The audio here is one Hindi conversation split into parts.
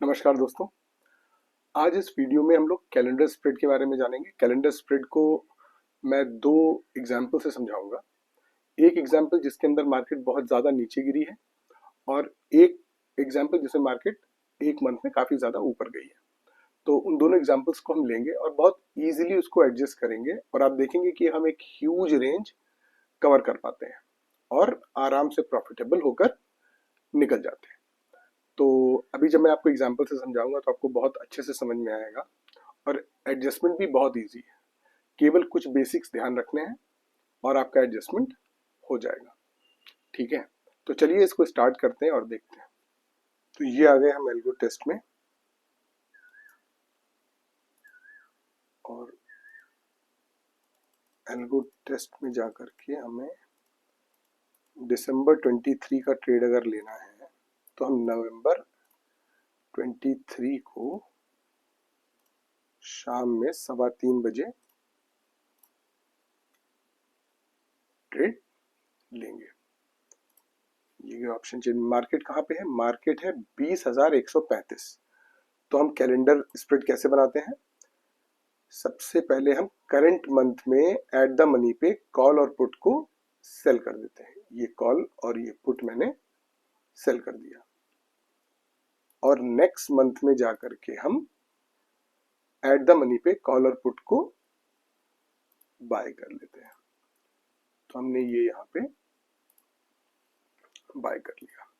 नमस्कार दोस्तों। आज इस वीडियो में हम लोग कैलेंडर स्प्रेड के बारे में जानेंगे। कैलेंडर स्प्रेड को मैं दो एग्जाम्पल से समझाऊंगा। एक एग्जाम्पल जिसके अंदर मार्केट बहुत ज़्यादा नीचे गिरी है और एक एग्जाम्पल जिसमें मार्केट एक मंथ में काफ़ी ज़्यादा ऊपर गई है। तो उन दोनों एग्जाम्पल्स को हम लेंगे और बहुत ईजिली उसको एडजस्ट करेंगे और आप देखेंगे कि हम एक ह्यूज रेंज कवर कर पाते हैं और आराम से प्रॉफिटेबल होकर निकल जाते हैं। तो अभी जब मैं आपको एग्जाम्पल से समझाऊंगा तो आपको बहुत अच्छे से समझ में आएगा और एडजस्टमेंट भी बहुत इजी है। केवल कुछ बेसिक्स ध्यान रखने हैं और आपका एडजस्टमेंट हो जाएगा। ठीक है, तो चलिए इसको स्टार्ट करते हैं और देखते हैं। तो ये आ गए हम एल्गो टेस्ट में और एल्गो टेस्ट में जाकर के हमें दिसंबर 23 का ट्रेड अगर लेना है तो हम नवंबर 23 को शाम में 3:15 बजे ट्रेड लेंगे। ये ऑप्शन चेंज। मार्केट कहाँ पे है? मार्केट है 20,135। तो हम कैलेंडर स्प्रेड कैसे बनाते हैं? सबसे पहले हम करंट मंथ में एट द मनी पे कॉल और पुट को सेल कर देते हैं। ये कॉल और ये पुट मैंने सेल कर दिया और नेक्स्ट मंथ में जाकर के हम एट द मनी पे कॉल और पुट को बाय कर लेते हैं। तो हमने ये यहाँ पे बाय कर लिया।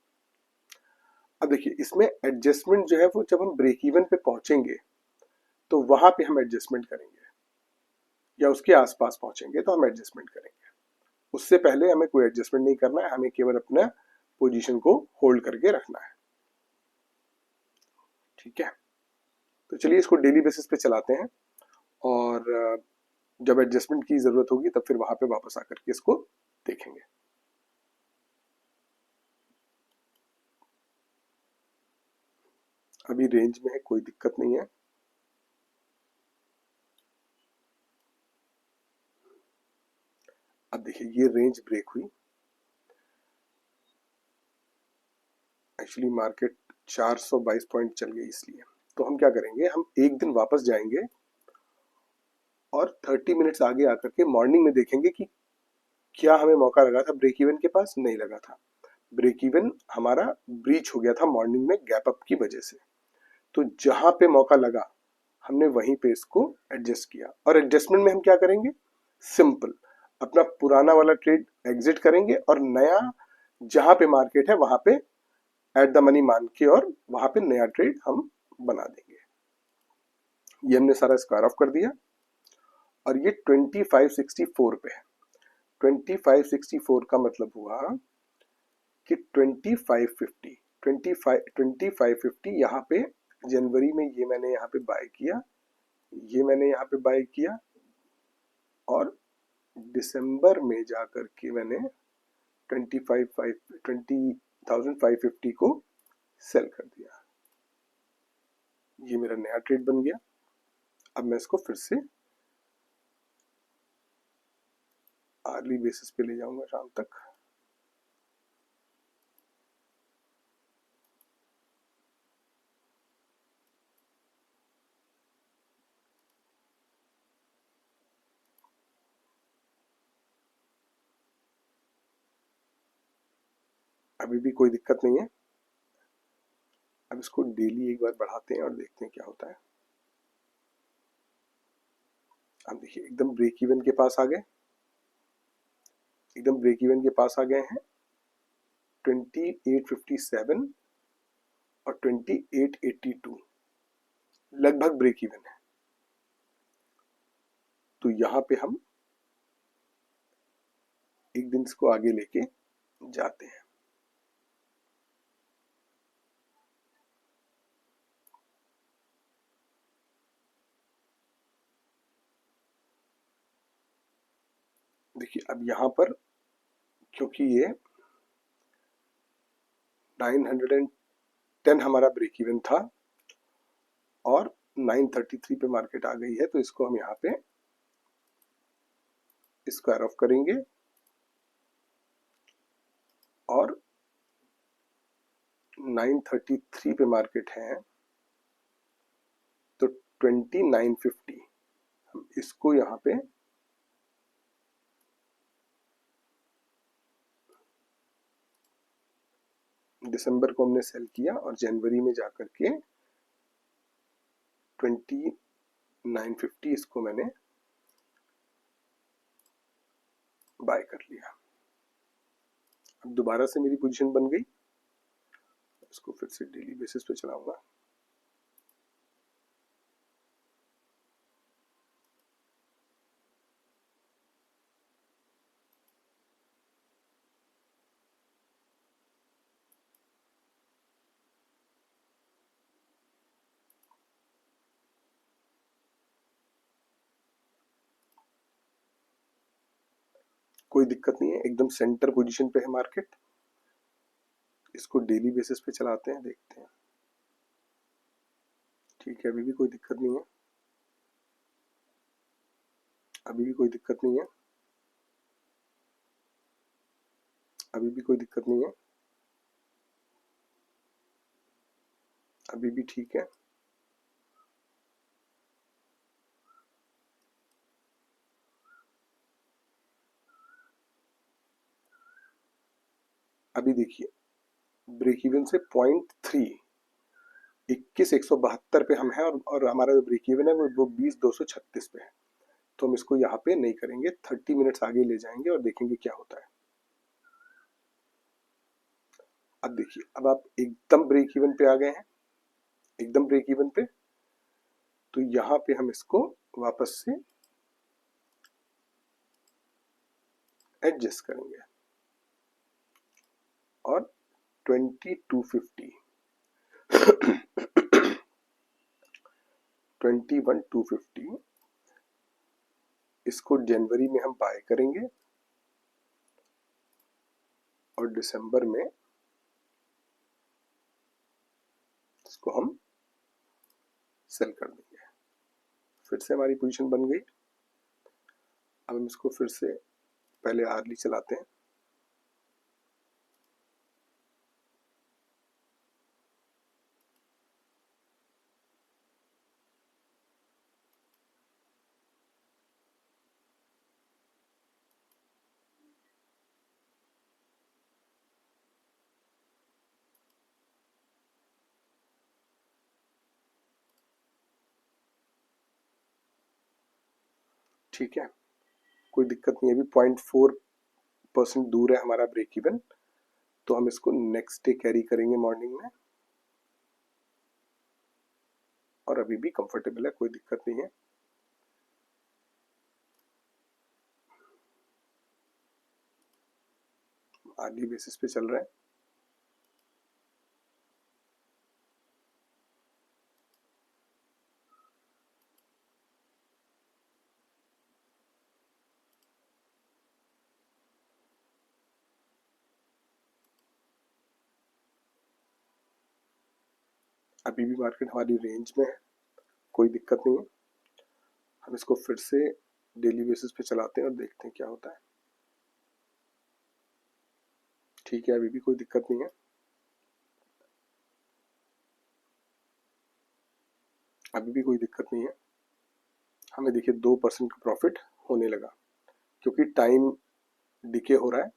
अब देखिए इसमें एडजस्टमेंट जो है वो जब हम ब्रेक इवन पे पहुंचेंगे तो वहां पे हम एडजस्टमेंट करेंगे या उसके आसपास पहुंचेंगे तो हम एडजस्टमेंट करेंगे। उससे पहले हमें कोई एडजस्टमेंट नहीं करना है, हमें केवल अपना पोजीशन को होल्ड करके रखना है। ठीक है, तो चलिए इसको डेली बेसिस पे चलाते हैं और जब एडजस्टमेंट की जरूरत होगी तब फिर वहां पे वापस आकर के इसको देखेंगे। अभी रेंज में है, कोई दिक्कत नहीं है। अब देखिए ये रेंज ब्रेक हुई। एक्चुअली मार्केट 422 पॉइंट चल गई, इसलिए तो हम क्या करेंगे, हम एक दिन वापस जाएंगे और 30 मिनट्स आगे आकर के मॉर्निंग में देखेंगे कि क्या हमें मौका लगा था ब्रेक इवन के पास। नहीं लगा था। ब्रेक इवन हमारा ब्रीच हो गया था मॉर्निंग में गैप अप की वजह से। तो जहां पे मौका लगा हमने वहीं पे इसको एडजस्ट किया और एडजस्टमेंट में हम क्या करेंगे, सिंपल अपना पुराना वाला ट्रेड एग्जिट करेंगे और नया जहां पे मार्केट है वहां पे एट द मनी मान के और वहां पे नया ट्रेड हम बना देंगे। ये हमने सारा स्क्वायर ऑफ कर दिया और ये 2564 पे है। 2564 का मतलब हुआ कि 2550 2550 यहाँ पे जनवरी में ये मैंने यहाँ पे बाय किया, ये मैंने यहाँ पे बाय किया और दिसंबर में जाकर के मैंने 20,550 को सेल कर दिया। ये मेरा नया ट्रेड बन गया। अब मैं इसको फिर से आर्ली बेसिस पे ले जाऊंगा शाम तक। अभी भी कोई दिक्कत नहीं है। अब इसको डेली एक बार बढ़ाते हैं और देखते हैं क्या होता है। अब देखिए एकदम ब्रेक इवन के पास आ गए, एकदम ब्रेक इवन के पास आ गए हैं। 2857 और 2882 लगभग ब्रेक इवन है। तो यहाँ पे हम एक दिन इसको आगे लेके जाते हैं। देखिए अब यहाँ पर क्योंकि ये 910 हमारा ब्रेक इवन था और 933 पे मार्केट आ गई है, तो इसको हम यहाँ पे स्क्वायर ऑफ करेंगे और 933 पे मार्केट है तो 2950 हम इसको यहाँ पे दिसंबर को हमने सेल किया और जनवरी में जाकर के 2950 इसको मैंने बाय कर लिया। अब दोबारा से मेरी पोजीशन बन गई, इसको फिर से डेली बेसिस पे चलाऊंगा। कोई दिक्कत नहीं है, एकदम सेंटर पोजीशन पे है मार्केट। इसको डेली बेसिस पे चलाते हैं, देखते हैं। ठीक है, अभी भी कोई दिक्कत नहीं है, अभी भी कोई दिक्कत नहीं है, अभी भी कोई दिक्कत नहीं है, अभी भी ठीक है। अभी देखिए ब्रेक इवन से 0.3 21,172 पे हम हैं, और हमारा जो ब्रेक इवन है वो 20,236 पे है। तो हम इसको यहाँ पे नहीं करेंगे, 30 मिनट्स आगे ले जाएंगे और देखेंगे क्या होता है। अब देखिए, अब आप एकदम ब्रेक इवन पे आ गए हैं, एकदम ब्रेक इवन पे। तो यहाँ पे हम इसको वापस से एडजस्ट करेंगे और 2250 21,250 इसको जनवरी में हम बाय करेंगे और दिसंबर में इसको हम सेल कर देंगे। फिर से हमारी पोजीशन बन गई। अब हम इसको फिर से पहले आर्ली चलाते हैं। ठीक है, कोई दिक्कत नहीं है, अभी 0.4% दूर है हमारा ब्रेक इवन। तो हम इसको नेक्स्ट डे कैरी करेंगे मॉर्निंग में, और अभी भी कंफर्टेबल है, कोई दिक्कत नहीं है। आर्ली बेसिस पे चल रहा है। अभी भी मार्केट हमारी रेंज में है, कोई दिक्कत नहीं है। हम इसको फिर से डेली बेसिस पे चलाते हैं और देखते हैं क्या होता है। ठीक है, अभी भी कोई दिक्कत नहीं है, अभी भी कोई दिक्कत नहीं है। हमें देखिए 2% का प्रॉफिट होने लगा, क्योंकि टाइम डिके हो रहा है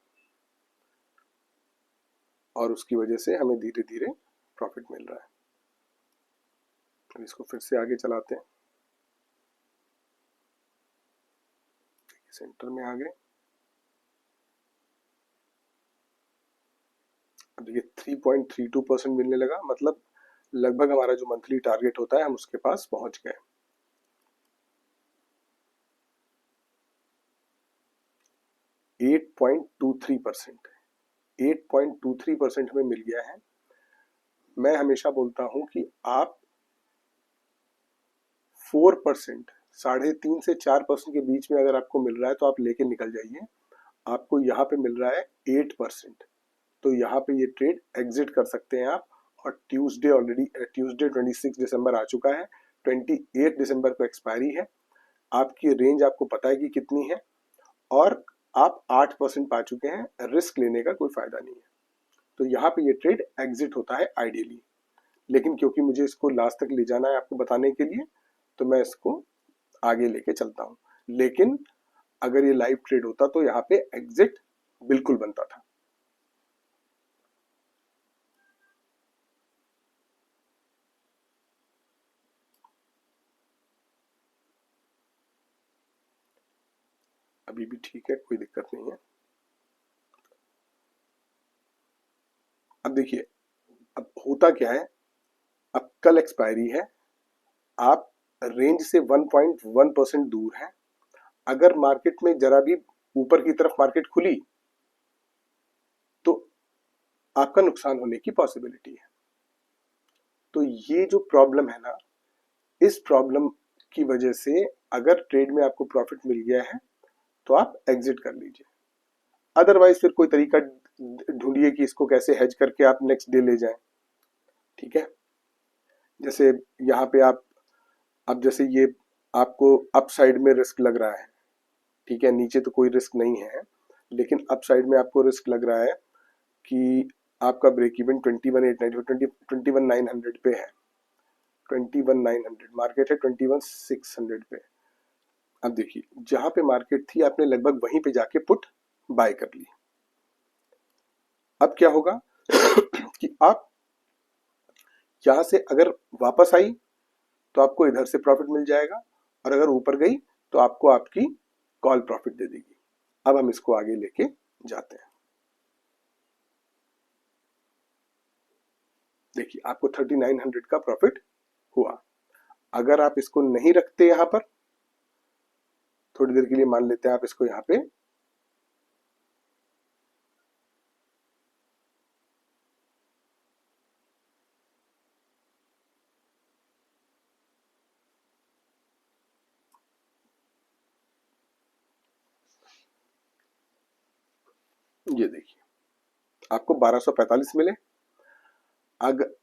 और उसकी वजह से हमें धीरे धीरे प्रॉफिट मिल रहा है। अब इसको फिर से आगे चलाते हैं, सेंटर में आ गए। अब देखिए 3.32% मिलने लगा, मतलब लगभग हमारा जो मंथली टारगेट होता है हम उसके पास पहुंच गए। Eight point two three percent हमें मिल गया है। मैं हमेशा बोलता हूं कि आप 4%, 3.5 से 4% के बीच में अगर आपको मिल रहा है तो आप लेके निकल जाइए। आपको यहाँ पे मिल रहा है 8%, तो यहाँ पे ये ट्रेड एग्जिट कर सकते हैं आप। और ट्यूसडे 26 दिसंबर आ चुका है, 28 दिसंबर को एक्सपायरी है। आपकी रेंज आपको पता है कि कितनी है, और आप 8% पा चुके हैं, रिस्क लेने का कोई फायदा नहीं है। तो यहाँ पे ये ट्रेड एग्जिट होता है आइडियली। लेकिन क्योंकि मुझे इसको लास्ट तक ले जाना है आपको बताने के लिए, तो मैं इसको आगे लेके चलता हूँ। लेकिन अगर ये लाइव ट्रेड होता तो यहाँ पे एग्जिट बिल्कुल बनता था। अभी भी ठीक है, कोई दिक्कत नहीं है। अब देखिए, अब होता क्या है, अब कल एक्सपायरी है, आप रेंज से 1.1% दूर हैं। अगर मार्केट में जरा भी ऊपर की तरफ मार्केट खुली तो आपका नुकसान होने की पॉसिबिलिटी है। तो ये जो प्रॉब्लम है ना, इस प्रॉब्लम की वजह से अगर ट्रेड में आपको प्रॉफिट मिल गया है तो आप एग्जिट कर लीजिए। अदरवाइज फिर कोई तरीका ढूंढिए कि इसको कैसे हेज करके आप नेक्स्ट डे ले जाएं। ठीक है, जैसे यहाँ पे आप, अब जैसे ये आपको अप साइड में रिस्क लग रहा है, ठीक है, नीचे तो कोई रिस्क नहीं है, लेकिन अप साइड में आपको रिस्क लग रहा है कि आपका ब्रेक इवन 21,890 21,900 पे है। 21,900 मार्केट है 21,600 पे। अब देखिए, जहां पे मार्केट थी आपने लगभग वहीं पे जाके पुट बाय कर ली। अब क्या होगा कि आप यहां से अगर वापस आई तो आपको इधर से प्रॉफिट मिल जाएगा, और अगर ऊपर गई तो आपको आपकी कॉल प्रॉफिट दे देगी। अब हम इसको आगे लेके जाते हैं। देखिए, आपको 3900 का प्रॉफिट हुआ। अगर आप इसको नहीं रखते यहां पर, थोड़ी देर के लिए मान लेते हैं आप इसको यहां पे, ये देखिए आपको 1245 मिले। अगर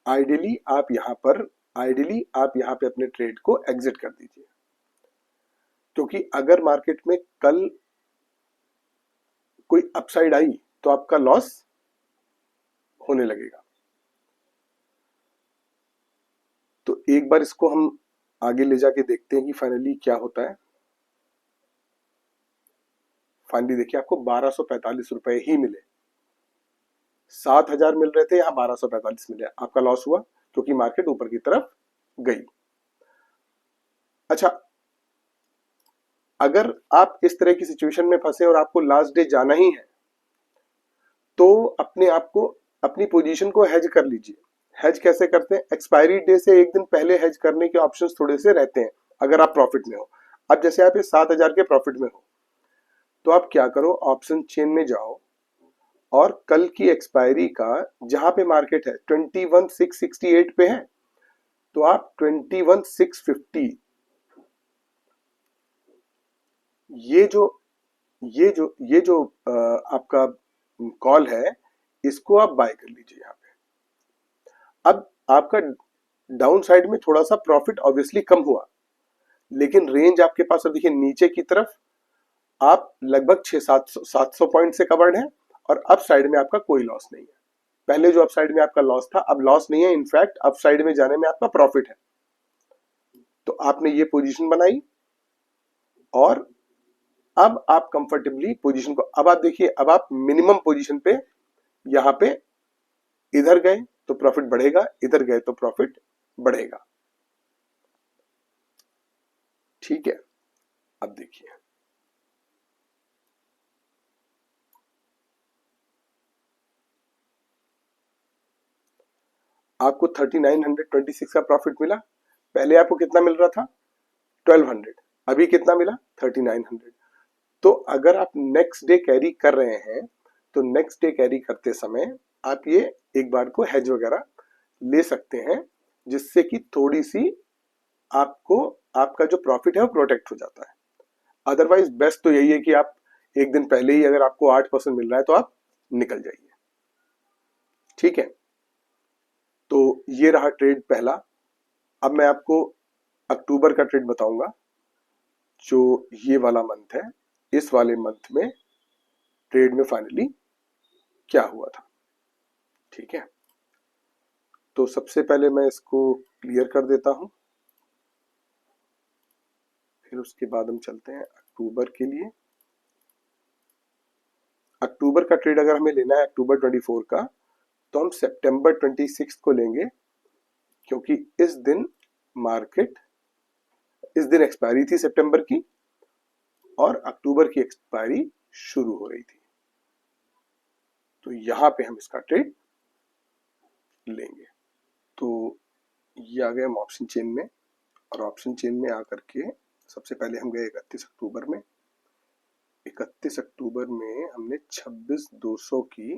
आइडियली आप यहां पे अपने ट्रेड को एग्जिट कर दीजिए, क्योंकि अगर मार्केट में कल कोई अपसाइड आई तो आपका लॉस होने लगेगा। तो एक बार इसको हम आगे ले जाके देखते हैं कि फाइनली क्या होता है। फाइनली देखिए, आपको 1245 रुपए ही मिले। 7,000 मिल रहे थे, यहाँ 1245 मिले। आपका लॉस हुआ क्योंकि मार्केट ऊपर की तरफ गई। अच्छा, अगर आप इस तरह की सिचुएशन में फंसे और आपको लास्ट डे जाना ही है, तो अपने आप को, अपनी पोजीशन को हेज कर लीजिए। हेज कैसे करते हैं? एक्सपायरी डे से एक दिन पहले हेज करने के ऑप्शंस थोड़े से रहते हैं अगर आप प्रॉफिट में हो। अब जैसे आप 7,000 के प्रॉफिट में हो, तो आप क्या करो, ऑप्शन चेन में जाओ और कल की एक्सपायरी का जहां पे मार्केट है 21,668 पे है, तो आप 21,650, ये जो ये जो आपका कॉल है, इसको आप बाय कर लीजिए यहाँ पे। अब आपका डाउन साइड में थोड़ा सा प्रॉफिट ऑब्वियसली कम हुआ, लेकिन रेंज आपके पास अब देखिए नीचे की तरफ आप लगभग 600-700 पॉइंट से कवर्ड है, और अप साइड में आपका कोई लॉस नहीं है। पहले जो अप साइड में आपका लॉस था, अब लॉस नहीं है, इनफैक्ट अप साइड में जाने में आपका प्रॉफिट है। तो आपने ये पोजीशन बनाई और अब आप कंफर्टेबली पोजीशन को, अब आप देखिए, अब आप मिनिमम पोजीशन पे यहां पे इधर गए तो प्रॉफिट बढ़ेगा, इधर गए तो प्रॉफिट बढ़ेगा। ठीक है, अब देखिए, आपको 3926 का प्रॉफिट मिला। पहले आपको कितना मिल रहा था? 1200। अभी कितना मिला? 3900। तो अगर आप नेक्स्ट डे कैरी कर रहे हैं, तो नेक्स्ट डे कैरी करते समय आप ये एक बार को हेज वगैरह ले सकते हैं, जिससे कि थोड़ी सी आपको, आपका जो प्रॉफिट है वो प्रोटेक्ट हो जाता है। अदरवाइज बेस्ट तो यही है कि आप एक दिन पहले ही, अगर आपको 8% मिल रहा है तो आप निकल जाइए। ठीक है, तो ये रहा ट्रेड पहला। अब मैं आपको अक्टूबर का ट्रेड बताऊंगा, जो ये वाला मंथ है। इस वाले मंथ में ट्रेड में फाइनली क्या हुआ था। ठीक है, तो सबसे पहले मैं इसको क्लियर कर देता हूं, फिर उसके बाद हम चलते हैं अक्टूबर के लिए। अक्टूबर का ट्रेड अगर हमें लेना है अक्टूबर 24 का, तो हम सितंबर 26 को लेंगे, क्योंकि इस दिन एक्सपायरी थी सितंबर की और अक्टूबर की एक्सपायरी शुरू हो रही थी, तो यहां पे हम इसका ट्रेड लेंगे। तो ये आ गए हम ऑप्शन चेन में, और ऑप्शन चेन में आकर के सबसे पहले हम गए 31 अक्टूबर में। 31 अक्टूबर में हमने 26,200 की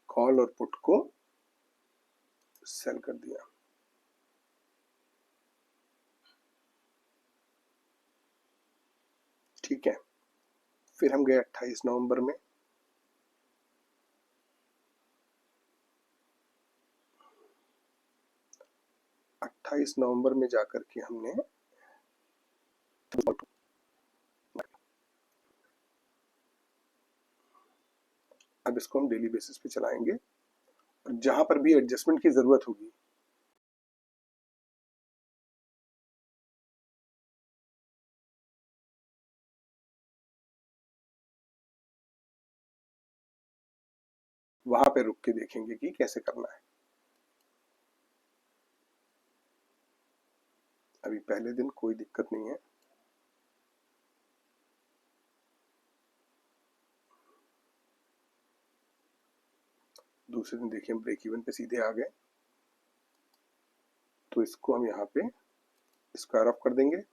कॉल और पुट को सेल कर दिया। ठीक है, फिर हम गए 28 नवंबर में। 28 नवंबर में जाकर के हमने अब इसको हम डेली बेसिस पे चलाएंगे, और जहां पर भी एडजस्टमेंट की जरूरत होगी वहां पे रुक के देखेंगे कि कैसे करना है। अभी पहले दिन कोई दिक्कत नहीं है। दूसरे दिन देखिए हम ब्रेक इवन पे सीधे आ गए, तो इसको हम यहाँ पे स्क्वायर ऑफ कर देंगे।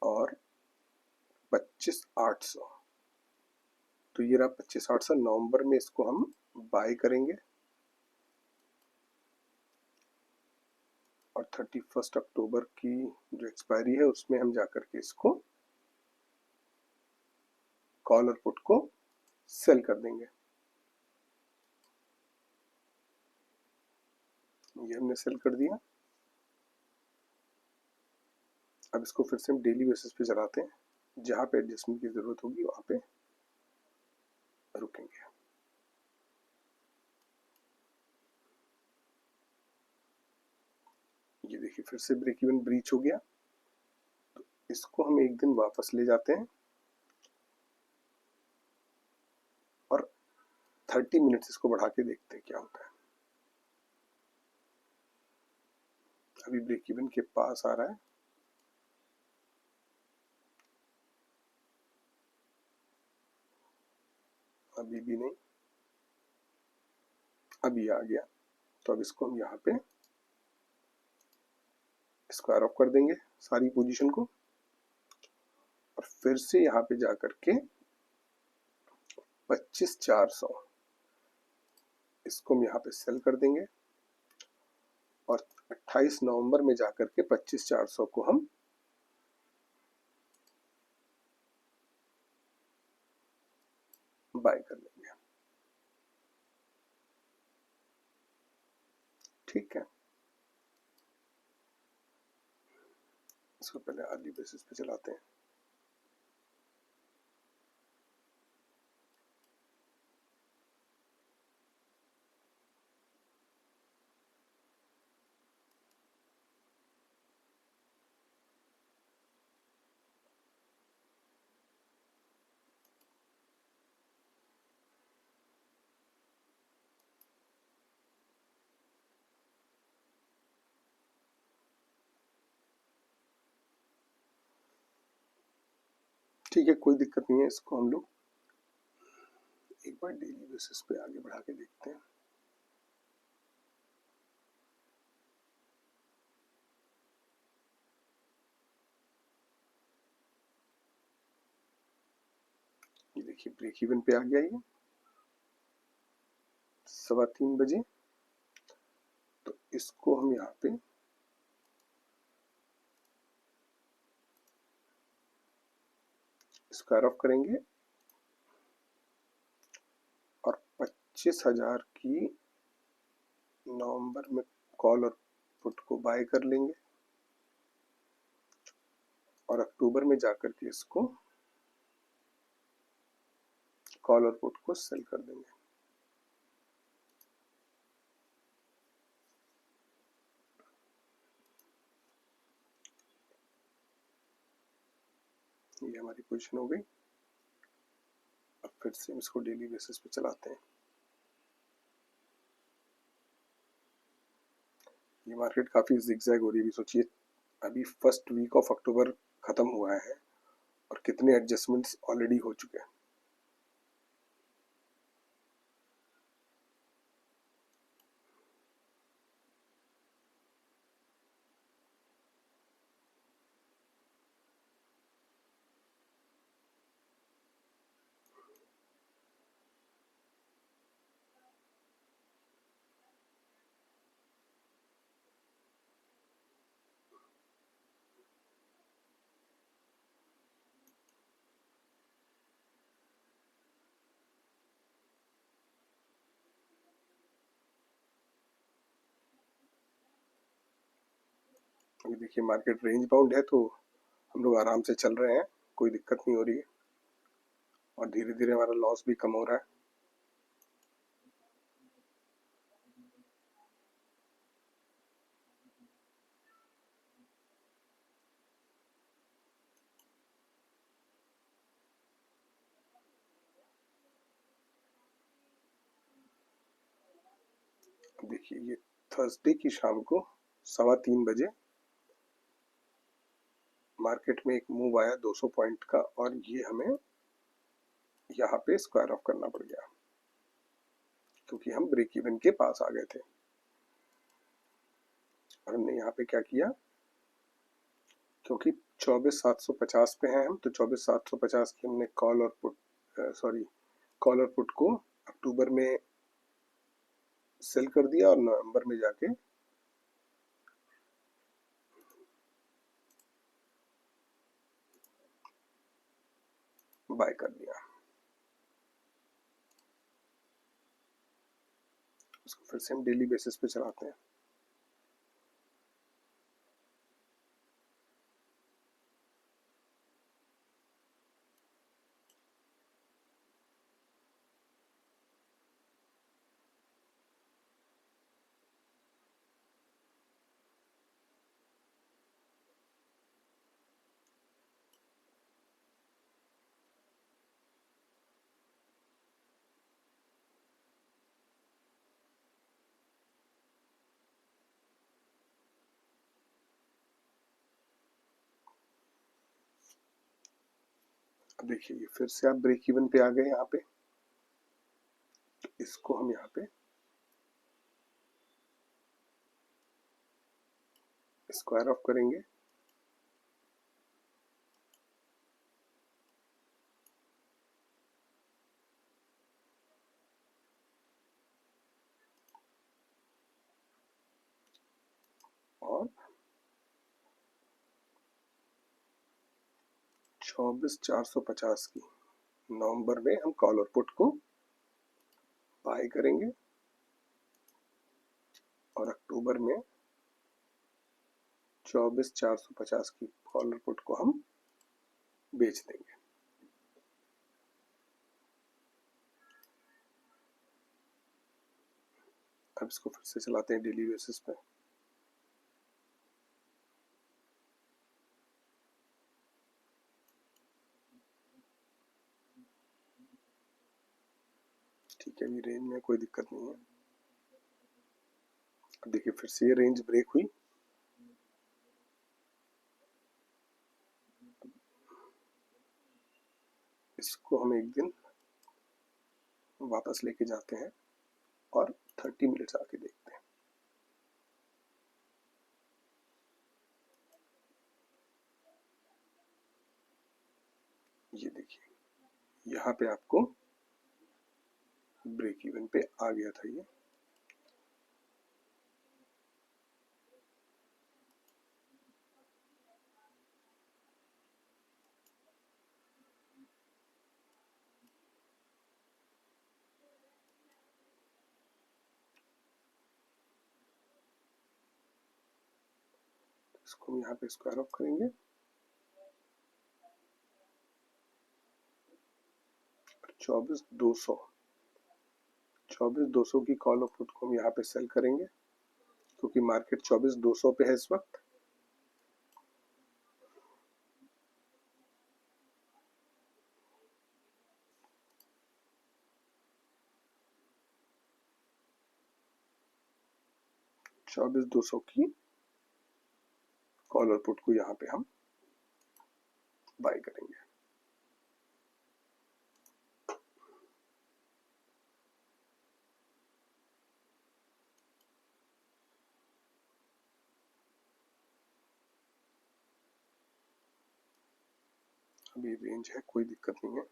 और 25,800, तो ये रहा 25,800। नवंबर में इसको हम बाय करेंगे, और 31 अक्टूबर की जो एक्सपायरी है उसमें हम जाकर के इसको कॉल और पुट को सेल कर देंगे। ये हमने सेल कर दिया। अब इसको फिर से हम डेली बेसिस पे चलाते हैं, जहां पे एडजस्टमेंट की जरूरत होगी वहां पे रुकेंगे। ये देखिए फिर से ब्रेक इवन ब्रीच हो गया, तो इसको हम एक दिन वापस ले जाते हैं और 30 मिनट्स इसको बढ़ा के देखते हैं क्या होता है। अभी ब्रेक इवन के पास आ रहा है, अभी भी नहीं, अभी आ गया। तो अब इसको हम यहाँ पे स्क्वायर ऑफ कर देंगे सारी पोजीशन को, और फिर से यहाँ पे जाकर के 25,400 इसको हम यहाँ पे सेल कर देंगे, और 28 नवंबर में जाकर के 25,400 को हम बाय कर लेंगे। ठीक है, इसको पहले अर्ली बेसिस पे चलाते हैं। ठीक है, कोई दिक्कत नहीं है, इसको हम लोग एक बार डेली बेसिस पे आगे बढ़ा के देखते हैं। ये देखिए ब्रेक इवन पे आ गया ये 3:15 बजे। तो इसको हम यहाँ पे स्क्वायर ऑफ करेंगे और 25,000 की नवंबर में कॉल और पुट को बाय कर लेंगे और अक्टूबर में जाकर के इसको कॉल और पुट को सेल कर देंगे। ये हमारी पोजीशन हो गई। अब फिर से इसको डेली बेसिस पे चलाते हैं। ये मार्केट काफी जिगजैग हो रही है। सोचिए अभी फर्स्ट वीक ऑफ अक्टूबर खत्म हुआ है और कितने एडजस्टमेंट्स ऑलरेडी हो चुके हैं। अभी देखिए मार्केट रेंज बाउंड है तो हम लोग आराम से चल रहे हैं, कोई दिक्कत नहीं हो रही है और धीरे धीरे हमारा लॉस भी कम हो रहा है। देखिए ये थर्सडे की शाम को 3:15 बजे मार्केट में एक मूव आया 200 पॉइंट का और ये हमें यहाँ पे स्क्वायर ऑफ करना पड़ गया क्योंकि हम ब्रेक इवन के पास आ गए थे। और हमने यहाँ पे क्या किया, क्योंकि 24,750 पे हैं हम, तो 24,750 की हमने कॉल और पुट को अक्टूबर में सेल कर दिया और नवंबर में जाके बाय कर दिया। उसको फिर से हम डेली बेसिस पे चलाते हैं। अब देखिए फिर से आप ब्रेक इवन पे आ गए। यहाँ पे इसको हम यहाँ पे स्क्वायर ऑफ करेंगे और 24,450 की नवंबर में हम कॉल और पुट को बाय करेंगे और अक्टूबर में 24,450 की कॉल और पुट को हम बेच देंगे। अब इसको फिर से चलाते हैं डेली बेसिस पे। ठीक है, अभी रेंज में कोई दिक्कत नहीं है। अब देखिए फिर से ये रेंज ब्रेक हुई। इसको हम एक दिन वापस लेके जाते हैं और 30 मिनट्स आके देखते हैं। ये देखिए यहाँ पे आपको ब्रेक इवन पे आ गया था ये। इसको हम यहाँ पे स्क्वायर ऑफ करेंगे, 24,200 24,200 की कॉल और पुट को हम यहाँ पे सेल करेंगे क्योंकि मार्केट 24,200 पे है इस वक्त। चौबीस दो सौ की कॉल और पुट को यहाँ पे हम बाय करेंगे। अभी रेंज है, कोई दिक्कत नहीं है।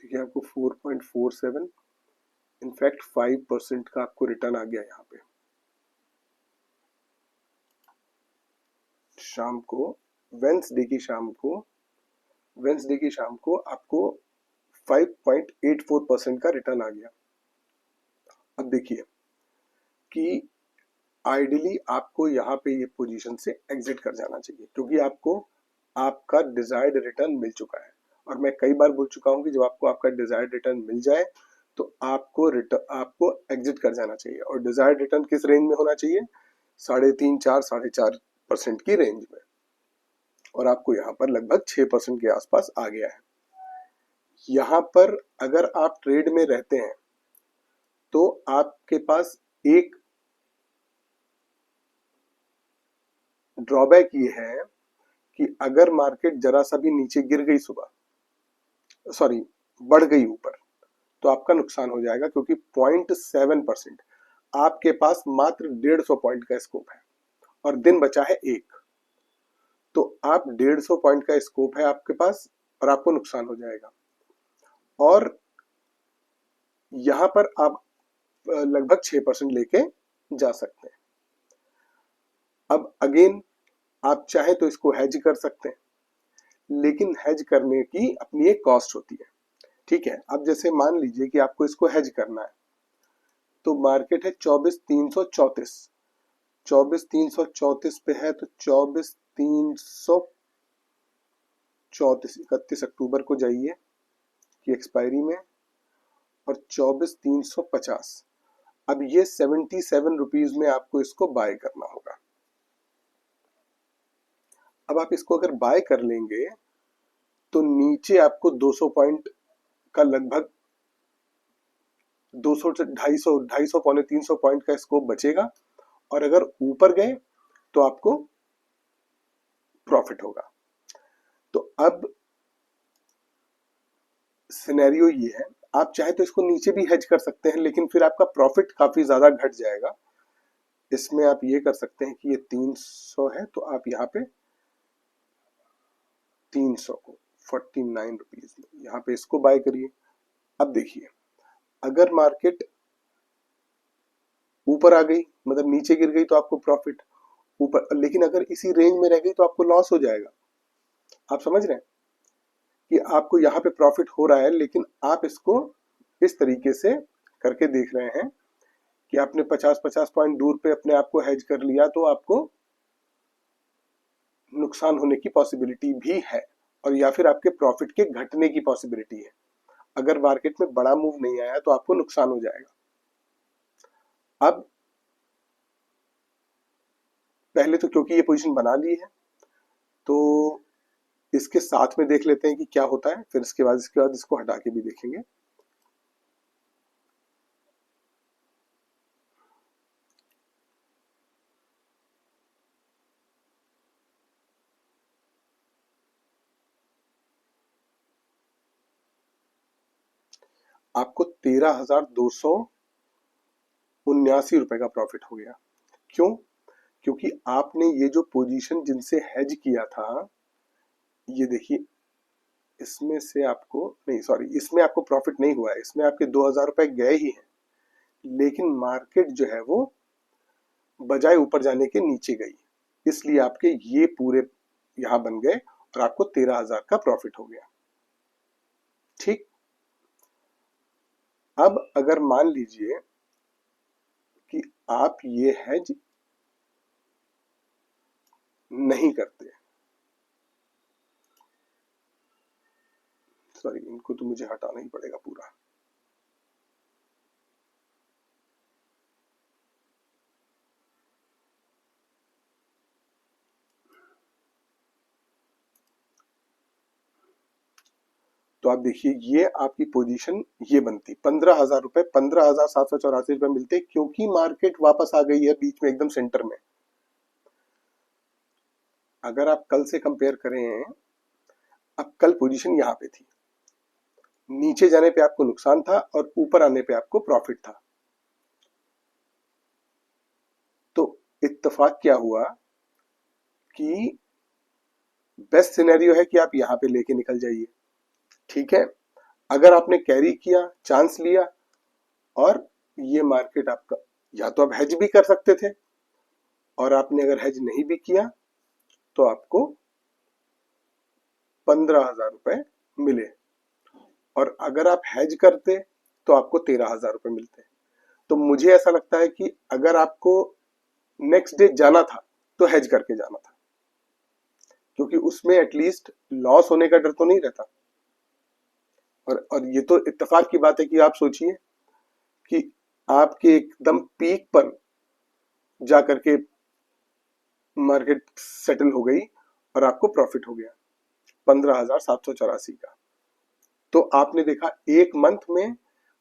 देखिए आपको 4.47 इनफैक्ट 5% का आपको रिटर्न आ गया यहाँ पे। शाम को वेंसडे की शाम को आपको 5.84% का रिटर्न आ गया। अब देखिए कि आइडियली आपको यहाँ पे ये पोजीशन से एग्जिट कर जाना चाहिए क्योंकि आपको आपका डिजायर्ड रिटर्न मिल चुका है। और मैं कई बार बोल चुका हूँ कि जब आपको आपका डिजायर्ड रिटर्न मिल जाए तो आपको एग्जिट कर जाना चाहिए। और डिजायर्ड रिटर्न किस रेंज में होना चाहिए? 3.5 4.5% की रेंज में। और आपको यहाँ पर लगभग 6% के आसपास आ गया है। यहाँ पर अगर आप ट्रेड में रहते हैं तो आपके पास एक ड्रॉबैक ये है कि अगर मार्केट जरा सा भी नीचे गिर गई बढ़ गई ऊपर तो आपका नुकसान हो जाएगा क्योंकि 0.7% आपके पास मात्र 150 पॉइंट का स्कोप है और दिन बचा है एक। तो आप 150 पॉइंट का स्कोप है आपके पास और आपको नुकसान हो जाएगा। और यहां पर आप लगभग 6% लेके जा सकते हैं। अब अगेन आप चाहे तो इसको हेज कर सकते हैं, लेकिन हेज करने की अपनी एक कॉस्ट होती है। ठीक है, अब जैसे मान लीजिए कि आपको इसको हेज करना है तो मार्केट है 24,334, 24,334 पे है तो 24,334 31 अक्टूबर को जाइए कि एक्सपायरी में, और 24,350। अब ये 77 रुपीज में आपको इसको बाय करना होगा। अब आप इसको अगर बाय कर लेंगे तो नीचे आपको 200 पॉइंट का लगभग 200 से 250 पौने 300 पॉइंट का स्कोप बचेगा। और अगर ऊपर गए तो आपको प्रॉफिट होगा। तो अब सिनेरियो ये है, आप चाहे तो इसको नीचे भी हेज कर सकते हैं लेकिन फिर आपका प्रॉफिट काफी ज्यादा घट जाएगा। इसमें आप ये कर सकते हैं कि ये 300 है तो आप यहाँ पे 300 को 49 रुपीज में यहाँ पे इसको बाय करिए। अब देखिए अगर मार्केट ऊपर आ गई मतलब नीचे गिर गई तो आपको प्रॉफिट ऊपर, लेकिन अगर इसी रेंज में रह गई तो आपको लॉस हो जाएगा। आप समझ रहे हैं कि आपको यहाँ पे प्रॉफिट हो रहा है लेकिन आप इसको इस तरीके से करके देख रहे हैं कि आपने 50-50 पॉइंट दूर पे अपने आप को हेज कर लिया तो आपको नुकसान होने की पॉसिबिलिटी भी है और या फिर आपके प्रॉफिट के घटने की पॉसिबिलिटी है। अगर मार्केट में बड़ा मूव नहीं आया तो आपको नुकसान हो जाएगा। अब पहले तो क्योंकि ये पोजीशन बना ली है तो इसके साथ में देख लेते हैं कि क्या होता है, फिर इसके बाद इसको हटा के भी देखेंगे। आपको 13,279 रुपए का प्रॉफिट हो गया। क्यों? क्योंकि आपने ये जो पोजीशन जिनसे हेज किया था, ये देखिए, इसमें से आपको नहीं, सॉरी, इसमें आपको प्रॉफिट नहीं हुआ है, इसमें आपके 2,000 रुपए गए ही हैं, लेकिन मार्केट जो है वो बजाय ऊपर जाने के नीचे गई, इसलिए आपके ये पूरे यहां बन गए और आपको 13,000 का प्रॉफिट हो गया। ठीक। अब अगर मान लीजिए कि आप ये हेज नहीं करते, सॉरी, इनको तो मुझे हटाना ही पड़ेगा पूरा। तो आप देखिए, ये आपकी पोजीशन ये बनती 15,000 रुपए, 15,784 रुपए मिलते, क्योंकि मार्केट वापस आ गई है बीच में एकदम सेंटर में। अगर आप कल से कंपेयर करें, अब कल पोजीशन यहां पे थी, नीचे जाने पे आपको नुकसान था और ऊपर आने पे आपको प्रॉफिट था। तो इत्तेफाक क्या हुआ कि बेस्ट सिनेरियो है कि आप यहां पे लेके निकल जाइए। ठीक है। अगर आपने कैरी किया, चांस लिया, और ये मार्केट आपका, या तो आप हेज भी कर सकते थे, और आपने अगर हेज नहीं भी किया तो आपको 15,000 रुपए मिले, और अगर आप हेज करते तो आपको 13,000 रुपए मिलते। तो मुझे ऐसा लगता है कि अगर आपको नेक्स्ट डे जाना था तो हेज करके जाना था, क्योंकि उसमें एटलीस्ट लॉस होने का डर तो नहीं रहता। और ये तो इत्तेफाक की बात है कि आप सोचिए कि आपके एकदम पीक पर जाकर के मार्केट सेटल हो गई और आपको प्रॉफिट हो गया 15,784 का। तो आपने देखा, एक मंथ में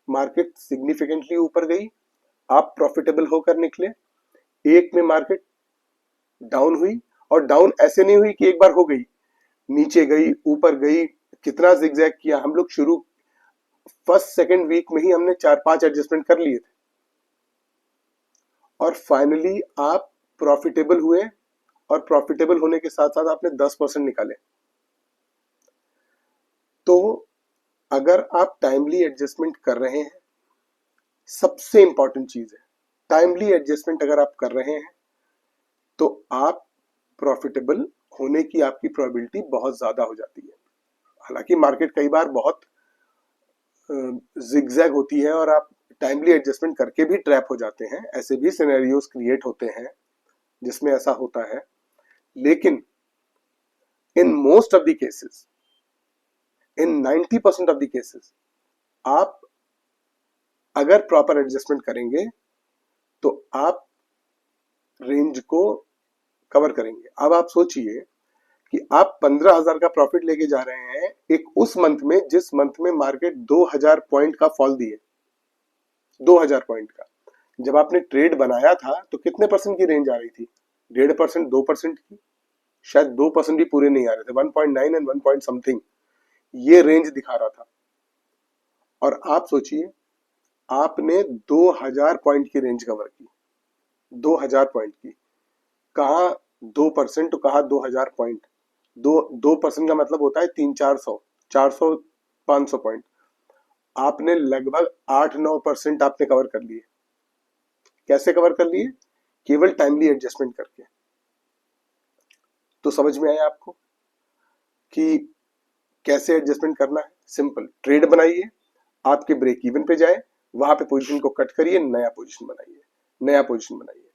मार्केट सिग्निफिकेंटली ऊपर गई, आप प्रॉफिटेबल होकर निकले। एक में मार्केट डाउन हुई, और डाउन ऐसे नहीं हुई कि एक बार हो गई, नीचे गई, ऊपर गई, कितना जिगजैग किया हम लोग। शुरू फर्स्ट सेकंड वीक में ही हमने 4-5 एडजस्टमेंट कर लिए थे, और फाइनली आप प्रॉफिटेबल हुए, और प्रॉफिटेबल होने के साथ साथ आपने 10% निकाले। तो अगर आप टाइमली एडजस्टमेंट कर रहे हैं, सबसे इंपॉर्टेंट चीज है, टाइमली एडजस्टमेंट अगर आप कर रहे हैं तो आप प्रॉफिटेबल होने की आपकी प्रोबेबिलिटी बहुत ज्यादा हो जाती है। हालांकि मार्केट कई बार बहुत जिगजैग होती है और आप टाइमली एडजस्टमेंट करके भी ट्रैप हो जाते हैं, ऐसे भी सिनेरियोज क्रिएट होते हैं जिसमें ऐसा होता है। लेकिन in most of the cases, in 90% of the cases, आप अगर प्रॉपर एडजस्टमेंट करेंगे तो आप रेंज को कवर करेंगे। अब आप सोचिए कि आप 15,000 का प्रॉफिट लेके जा रहे हैं एक उस मंथ में जिस मंथ में मार्केट 2,000 पॉइंट का फॉल दिए, 2,000 पॉइंट का। जब आपने ट्रेड बनाया था तो कितने परसेंट की रेंज आ रही थी? 1.5%, 2% की, शायद 2% भी पूरे नहीं आ रहे थे, 1.9 एंड 1 पॉइंट समथिंग ये रेंज दिखा रहा था। और आप सोचिए, आपने 2,000 पॉइंट की रेंज कवर की, 2,000 पॉइंट की। कहा 2% तो कहा 2,000 पॉइंट। 2% का मतलब होता है 300-400, 400, 500 पॉइंट। आपने लगभग 8-9% आपने कवर कर लिए। कैसे कवर कर लिए? केवल टाइमली एडजस्टमेंट करके। तो समझ में आया आपको कि कैसे एडजस्टमेंट करना है? सिंपल, ट्रेड बनाइए, आपके ब्रेक इवन पे जाए, वहां पे पोजीशन को कट करिए, नया पोजीशन बनाइए, नया पोजीशन बनाइए,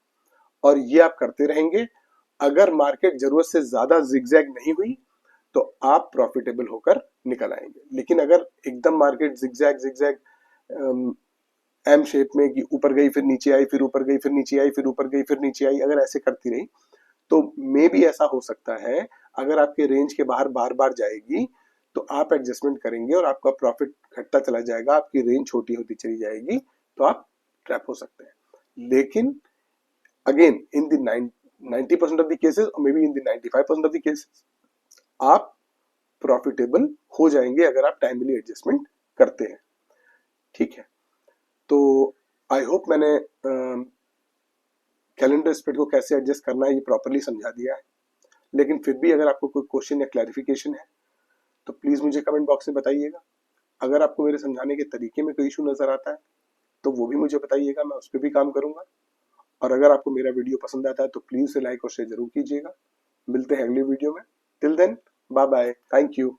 और ये आप करते रहेंगे। अगर मार्केट जरूरत से ज्यादा जिगजैग नहीं हुई तो आप प्रॉफिटेबल होकर निकल आएंगे। लेकिन अगर एकदम market zigzag zigzag M shape में कि ऊपर गई फिर नीचे आई, फिर ऊपर गई फिर नीचे आई, फिर ऊपर गई फिर नीचे आई, अगर ऐसे करती रही तो मे भी ऐसा हो सकता है अगर आपके रेंज के बाहर बार बार जाएगी तो आप एडजस्टमेंट करेंगे और आपका प्रॉफिट घटता चला जाएगा, आपकी रेंज छोटी होती चली जाएगी, तो आप ट्रैप हो सकते हैं। लेकिन again in the 90% of the cases और may be in the 95% of the cases आप प्रॉफिटेबल हो जाएंगे अगर आप टाइमली एडजस्टमेंट करते हैं। ठीक है, तो आई होप मैंने कैलेंडर स्प्रेड को कैसे एडजस्ट करना है ये प्रॉपरली समझा दिया है। लेकिन फिर भी अगर आपको कोई क्वेश्चन या क्लैरिफिकेशन है तो प्लीज मुझे कमेंट बॉक्स में बताइएगा। अगर आपको मेरे समझाने के तरीके में कोई इशू नजर आता है तो वो भी मुझे बताइएगा, मैं उस पर भी काम करूंगा। और अगर आपको मेरा वीडियो पसंद आता है तो प्लीज उसे लाइक और शेयर जरूर कीजिएगा। मिलते हैं अगले वीडियो में। Till then bye bye, thank you.